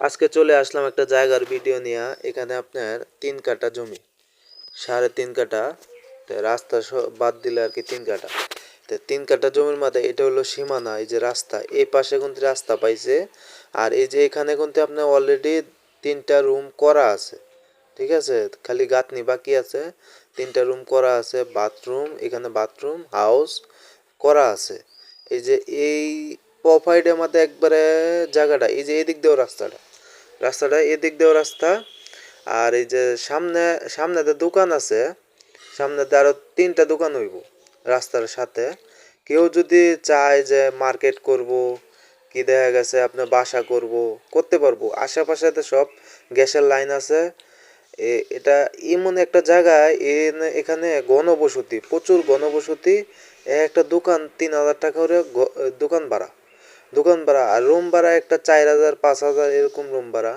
আজকে চলে আসলাম একটা জায়গার ভিডিও নিয়ে। এখানে আপনার 3 কাঠা জমি, 3.5 কাঠা, রাস্তা বাদ দিলে আর কি 3 কাঠা। তো 3 কাঠা জমির মাথায় এটা হলো সীমানা। এই যে রাস্তা, এই পাশে কিন্তু রাস্তা পাইছে। আর এই যে এখানে কিন্তু আপনার অলরেডি 3টা রুম করা আছে, ঠিক আছে, খালি গাঁথনি বাকি আছে। 3টা রুম করা আছে, বাথরুম, এখানে বাথরুম হাউস করা আছে। এই যে এই প্রোফাইলের মধ্যে একবারে জায়গাটা, এই যে এদিক দিয়েও রাস্তাটা এদিক দিয়েও রাস্তা। আর এই যে সামনেতে দোকান আছে, সামনেতে আরো 3টা দোকান হইব রাস্তার সাথে। কেউ যদি চায় যে মার্কেট করব, কি দেখা গেছে আপনার বাসা করতে পারবো। আশেপাশে সব গ্যাসের লাইন আছে। এটা এমন একটা জায়গায়, এখানে ঘনবসতি, প্রচুর ঘনবসতি। একটা দোকান 3,000 টাকা করে দোকান ভাড়া আর রুম ভাড়া একটা 4,000 5,000 এরকম রুম ভাড়া।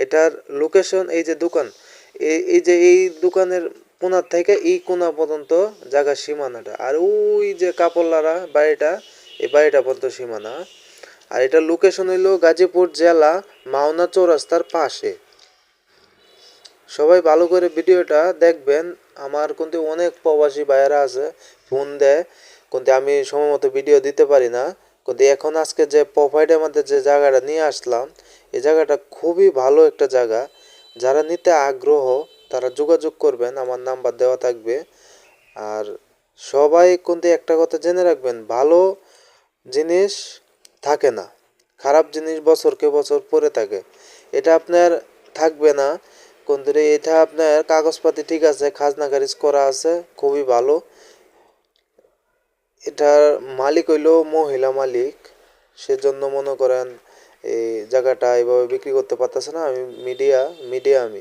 এটার লোকেশন, এই যে দোকান, এই যে এই দোকানের কোনার থেকে এই কোনা পর্যন্ত জায়গার সীমানাটা। আর ওই যে কাপড়লারা বাড়িটা, এই বাড়িটা পর্যন্ত সীমানা। আর এটার লোকেশন হইল গাজীপুর জেলা, মাওনা চৌরাস্তার পাশে। সবাই ভালো করে ভিডিওটা দেখবেন। আমার কিন্তু অনেক প্রবাসী ভাইয়েরা আছে, ফোন দেয়, কিন্তু আমি সময় মতো ভিডিও দিতে পারি না। কিন্তু এখন আজকে যে প্রোফাইলের মধ্যে যে জায়গাটা নিয়ে আসলাম, এই জায়গাটা খুবই ভালো একটা জায়গা। যারা নিতে আগ্রহ তারা যোগাযোগ করবেন, আমার নাম্বার দেওয়া থাকবে। আর সবাই কিন্তু একটা কথা জেনে রাখবেন, ভালো জিনিস থাকে না, খারাপ জিনিস বছরকে বছর পরে থাকে। এটা আপনার থাকবে না, কিন্তু এটা আপনার কাগজপাতি ঠিক আছে, খাজনা খারিজ করা আছে, খুবই ভালো। এটার মালিক হইল মহিলা মালিক, সেজন্য মনে করেন এই জায়গাটা এইভাবে বিক্রি করতে পারতেছে না। আমি মিডিয়া আমি